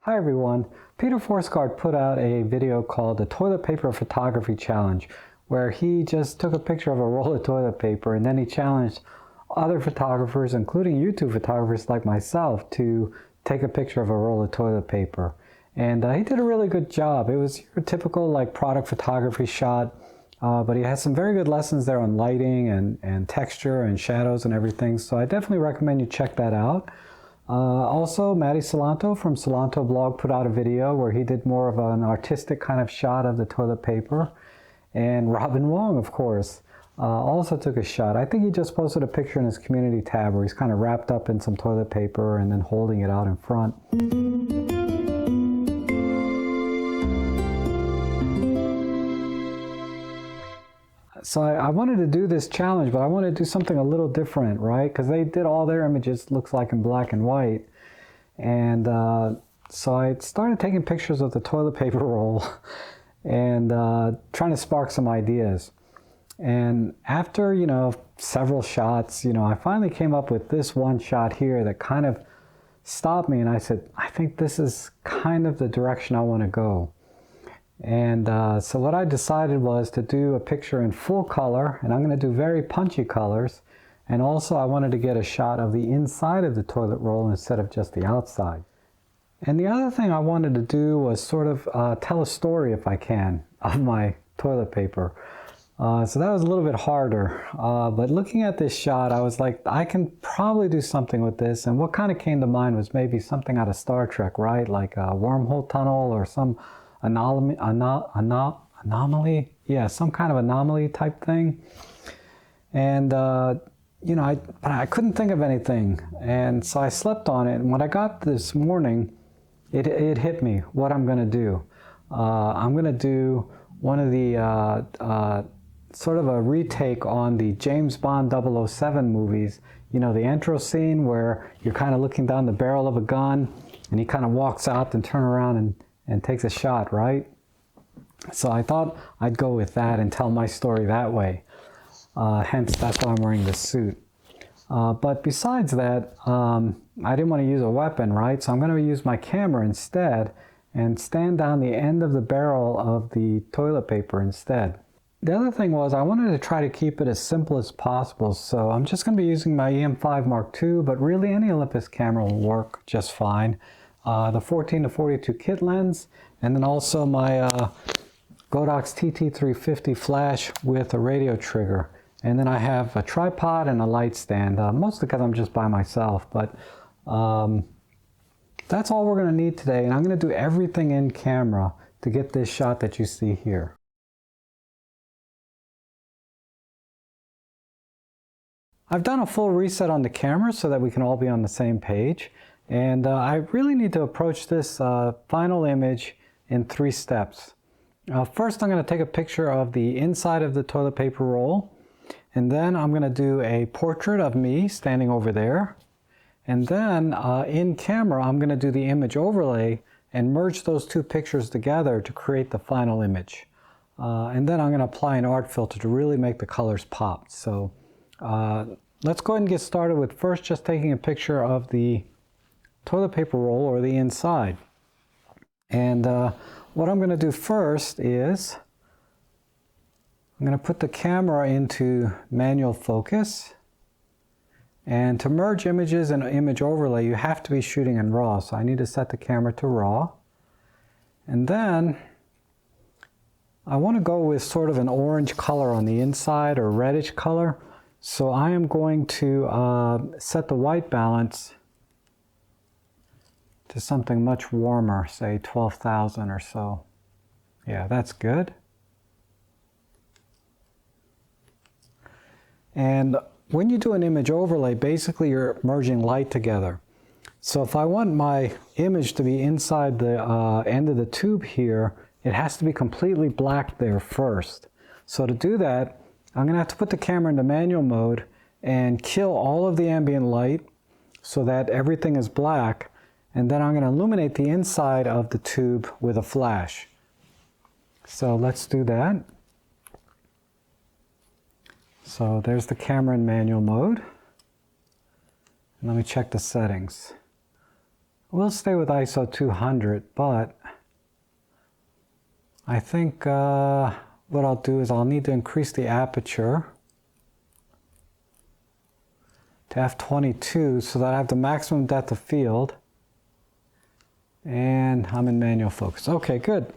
Hi everyone, Peter Forsgaard put out a video called the Toilet Paper Photography Challenge, where he just took a picture of a roll of toilet paper and then he challenged other photographers, including YouTube photographers like myself, to take a picture of a roll of toilet paper. And he did a really good job. It was your typical like product photography shot, but he has some very good lessons there on lighting and texture and shadows and everything. So I definitely recommend you check that out. Also, Matty Salanto from Salanto Blog put out a video where he did more of an artistic kind of shot of the toilet paper. And Robin Wong, of course, also took a shot. I think he just posted a picture in his community tab where he's kind of wrapped up in some toilet paper and then holding it out in front. So I wanted to do this challenge, but I wanted to do something a little different, right? Because they did all their images, looks like in black and white. And so I started taking pictures of the toilet paper roll and trying to spark some ideas. And after, several shots, I finally came up with this one shot here that kind of stopped me. And I said, I think this is kind of the direction I want to go. And so what I decided was to do a picture in full color, and I'm going to do very punchy colors. And also I wanted to get a shot of the inside of the toilet roll instead of just the outside. And the other thing I wanted to do was sort of tell a story, if I can, of my toilet paper. So that was a little bit harder. But looking at this shot, I was like, I can probably do something with this. And what kind of came to mind was maybe something out of Star Trek, right? Like a wormhole tunnel or some anomaly, some kind of anomaly type thing. And but I couldn't think of anything, and so I slept on it. And when I got this morning, it hit me what I'm going to do. I'm going to do one of the sort of a retake on the James Bond 007 movies. The intro scene where you're kind of looking down the barrel of a gun, and he kind of walks out and turn around and takes a shot, right? So I thought I'd go with that and tell my story that way. Hence, that's why I'm wearing this suit. But besides that, I didn't want to use a weapon, right? So I'm going to use my camera instead and stand down the end of the barrel of the toilet paper instead. The other thing was I wanted to try to keep it as simple as possible. So I'm just going to be using my EM5 Mark II, but really any Olympus camera will work just fine. The 14-42 kit lens, and then also my Godox TT350 flash with a radio trigger. And then I have a tripod and a light stand, mostly because I'm just by myself. But that's all we're going to need today. And I'm going to do everything in camera to get this shot that you see here. I've done a full reset on the camera so that we can all be on the same page. And I really need to approach this final image in 3 steps. First, I'm going to take a picture of the inside of the toilet paper roll. And then I'm going to do a portrait of me standing over there. And then in camera, I'm going to do the image overlay and merge those 2 pictures together to create the final image. And then I'm going to apply an art filter to really make the colors pop. So let's go ahead and get started with first just taking a picture of the toilet paper roll or the inside. And what I'm going to do first is I'm going to put the camera into manual focus. And to merge images in image overlay, you have to be shooting in RAW. So I need to set the camera to RAW. And then I want to go with sort of an orange color on the inside or reddish color. So I am going to set the white balance to something much warmer, say 12,000 or so. Yeah, that's good. And when you do an image overlay, basically you're merging light together. So if I want my image to be inside the end of the tube here, it has to be completely black there first. So to do that, I'm going to have to put the camera into manual mode and kill all of the ambient light so that everything is black. And then I'm going to illuminate the inside of the tube with a flash. So let's do that. So there's the camera in manual mode. And let me check the settings. We'll stay with ISO 200, but I think what I'll do is I'll need to increase the aperture to f22 so that I have the maximum depth of field. And I'm in manual focus. Okay, good.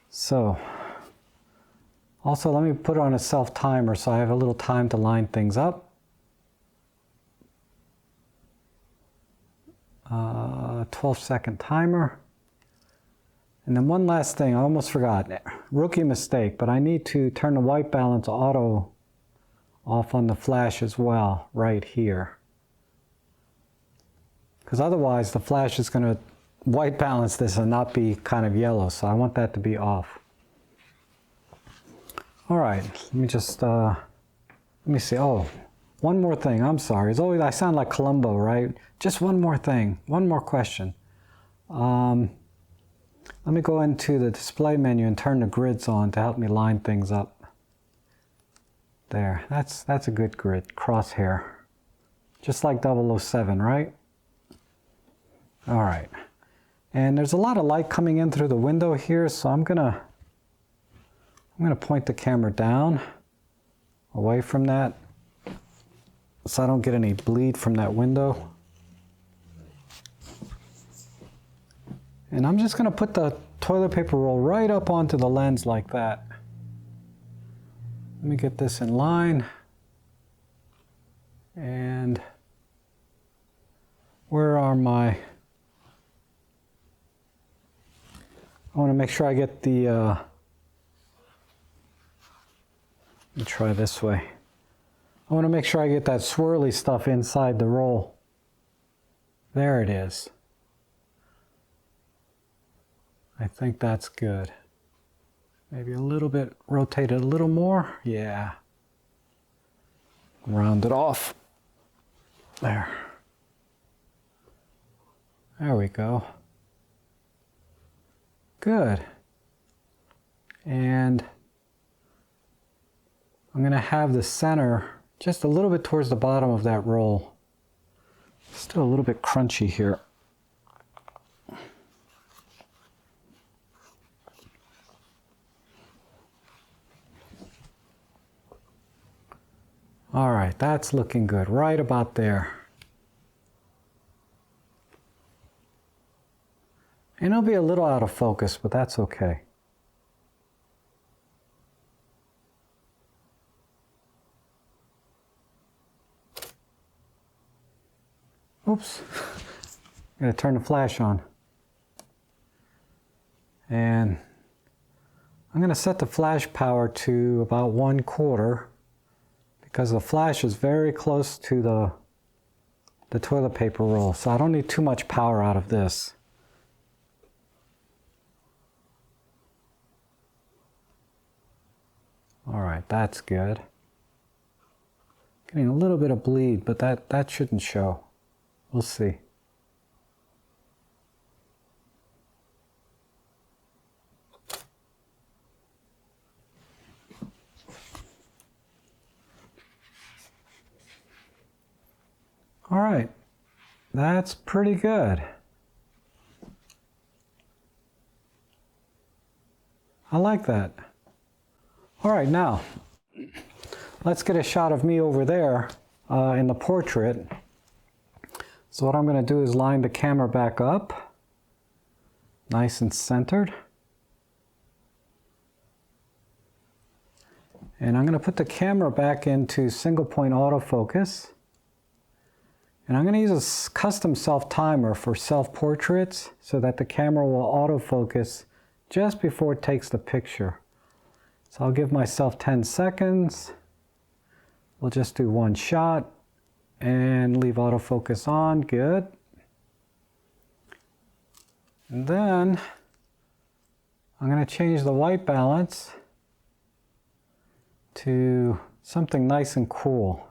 So, also let me put on a self timer so I have a little time to line things up. 12-second timer. And then one last thing, I almost forgot. Rookie mistake, but I need to turn the white balance auto off on the flash as well, right here. Because otherwise the flash is going to white balance this and not be kind of yellow, so I want that to be off. All right, let me just, let me see, oh, one more thing, I'm sorry. As always, I sound like Columbo, right? Just one more thing, one more question. Let me go into the display menu and turn the grids on to help me line things up. There, that's a good grid, crosshair. Just like 007, right? All right. And there's a lot of light coming in through the window here, so I'm gonna point the camera down, away from that, so I don't get any bleed from that window. And I'm just gonna put the toilet paper roll right up onto the lens like that. Let me get this in line. And where are my... I want to make sure I get the, let me try this way. I want to make sure I get that swirly stuff inside the roll. There it is. I think that's good. Maybe a little bit, rotate it a little more. Yeah. Round it off. There. There we go. Good. And I'm going to have the center just a little bit towards the bottom of that roll. Still a little bit crunchy here. All right, that's looking good, right about there. And it'll be a little out of focus, but that's okay. Oops, I'm gonna turn the flash on. And I'm gonna set the flash power to about 1/4 because the flash is very close to the toilet paper roll, so I don't need too much power out of this. All right, that's good. Getting a little bit of bleed, but that shouldn't show. We'll see. All right, that's pretty good. I like that. All right, now, let's get a shot of me over there in the portrait. So what I'm going to do is line the camera back up, nice and centered. And I'm going to put the camera back into single point autofocus. And I'm going to use a custom self-timer for self-portraits so that the camera will autofocus just before it takes the picture. So I'll give myself 10 seconds. We'll just do one shot and leave autofocus on. Good. And then I'm going to change the white balance to something nice and cool.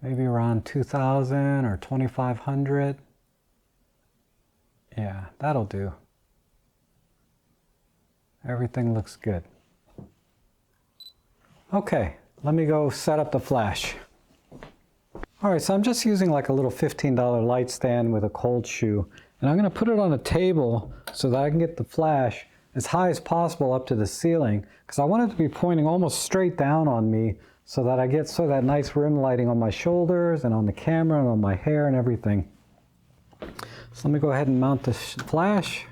Maybe around 2000 or 2500. Yeah, that'll do. Everything looks good. Okay, let me go set up the flash. All right, so I'm just using like a little $15 light stand with a cold shoe. And I'm going to put it on a table so that I can get the flash as high as possible up to the ceiling, because I want it to be pointing almost straight down on me so that I get sort of that nice rim lighting on my shoulders and on the camera and on my hair and everything. So let me go ahead and mount the flash.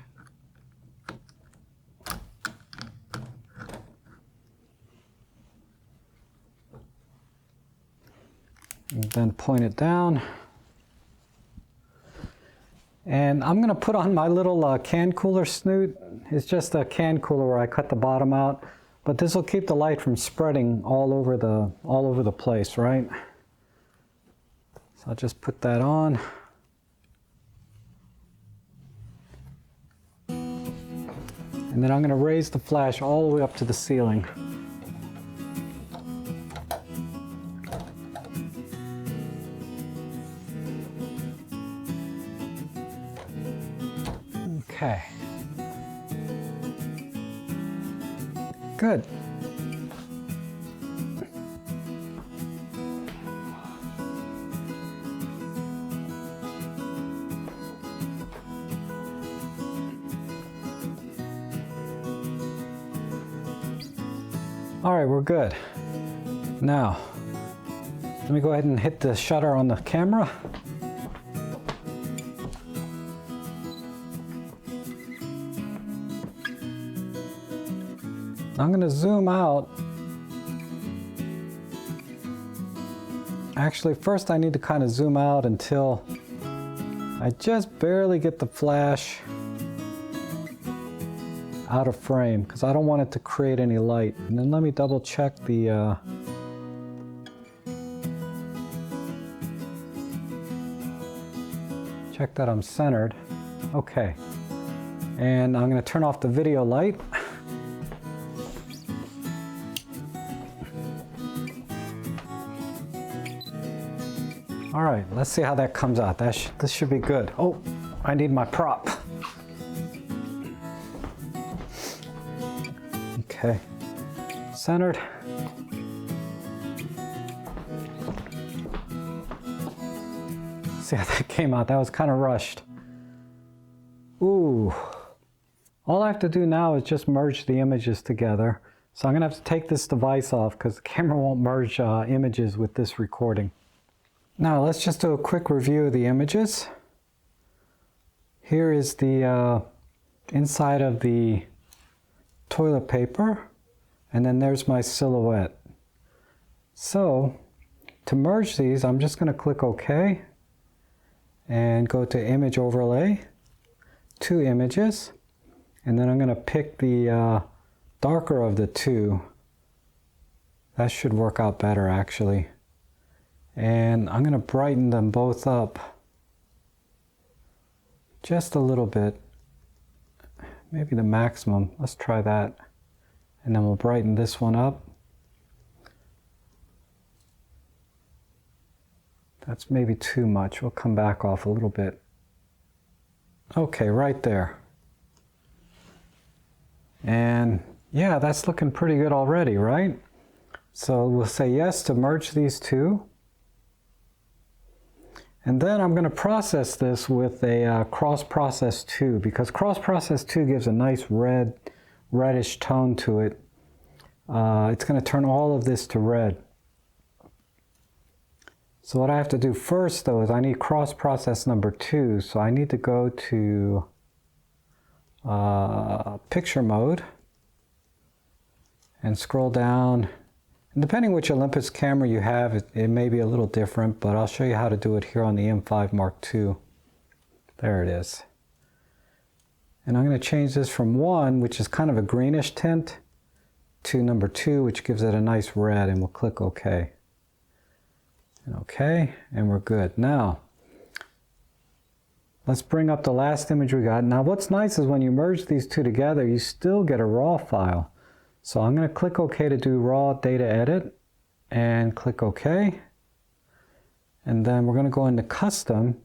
And then point it down. And I'm going to put on my little can cooler snoot. It's just a can cooler where I cut the bottom out, but this will keep the light from spreading all over the place, right? So I'll just put that on. And then I'm going to raise the flash all the way up to the ceiling. Okay. Good. All right, we're good. Now, let me go ahead and hit the shutter on the camera. I'm going to zoom out. Actually, first I need to kind of zoom out until I just barely get the flash out of frame, because I don't want it to create any light. And then let me double check the check that I'm centered. Okay. And I'm going to turn off the video light. All right, let's see how that comes out. This should be good. Oh, I need my prop. Okay, centered. See how that came out. That was kind of rushed. Ooh. All I have to do now is just merge the images together. So I'm gonna have to take this device off because the camera won't merge images with this recording. Now let's just do a quick review of the images. Here is the inside of the toilet paper, and then there's my silhouette. So to merge these, I'm just going to click OK and go to Image Overlay, 2 images, and then I'm going to pick the darker of the 2. That should work out better actually. And I'm going to brighten them both up just a little bit, maybe the maximum. Let's try that. And then we'll brighten this one up. That's maybe too much. We'll come back off a little bit. Okay, right there. And yeah, that's looking pretty good already, right? So we'll say yes to merge these 2. And then I'm going to process this with a cross process 2, because cross process 2 gives a nice reddish tone to it. It's going to turn all of this to red. So what I have to do first though is I need cross process number 2. So I need to go to picture mode and scroll down. And depending which Olympus camera you have, it may be a little different, but I'll show you how to do it here on the M5 Mark II. There it is. And I'm going to change this from 1, which is kind of a greenish tint, to number 2, which gives it a nice red, and we'll click OK. And OK, and we're good. Now, let's bring up the last image we got. Now what's nice is when you merge these 2 together, you still get a raw file. So I'm going to click OK to do raw data edit, and click OK. And then we're going to go into custom,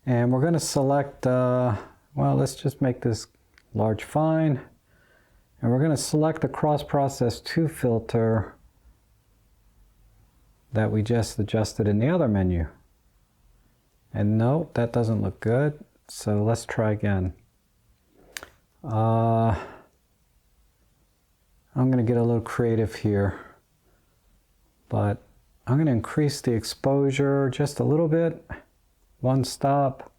and we're going to select, well, let's just make this large fine, and we're going to select the cross process 2 filter that we just adjusted in the other menu. And no, that doesn't look good. So let's try again. I'm going to get a little creative here, but I'm going to increase the exposure just a little bit. One stop.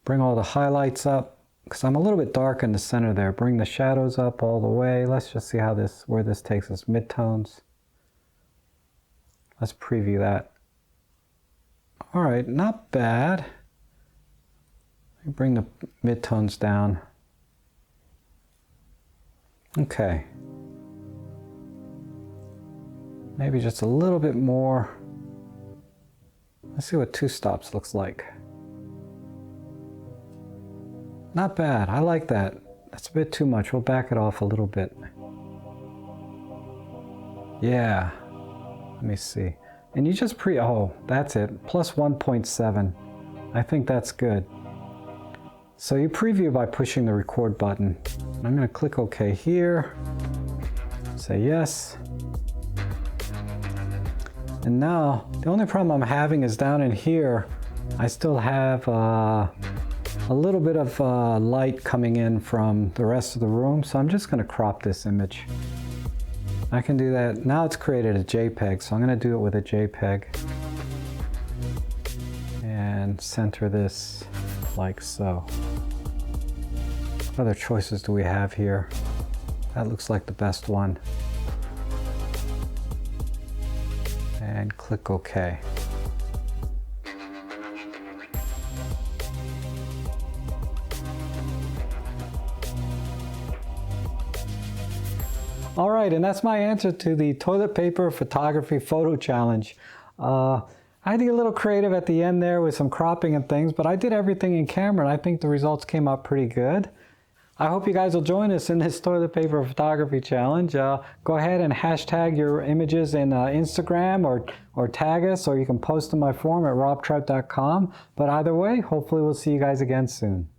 Bring all the highlights up, because I'm a little bit dark in the center there. Bring the shadows up all the way. Let's just see how where this takes us. Midtones. Let's preview that. All right, not bad. Bring the midtones down. Okay. Maybe just a little bit more. Let's see what 2 stops looks like. Not bad. I like that. That's a bit too much. We'll back it off a little bit. Yeah. Let me see. And you just oh, that's it. Plus 1.7. I think that's good. So you preview by pushing the record button. I'm going to click OK here. Say yes. And now, the only problem I'm having is down in here, I still have a little bit of light coming in from the rest of the room. So I'm just going to crop this image. I can do that. Now it's created a JPEG, so I'm going to do it with a JPEG. And center this like so. What other choices do we have here? That looks like the best one. And click OK. All right, and that's my answer to the toilet paper photography photo challenge. I had to get a little creative at the end there with some cropping and things, but I did everything in camera and I think the results came out pretty good. I hope you guys will join us in this toilet paper photography challenge. Go ahead and hashtag your images in Instagram or tag us, or you can post in my forum at robtrek.com. But either way, hopefully we'll see you guys again soon.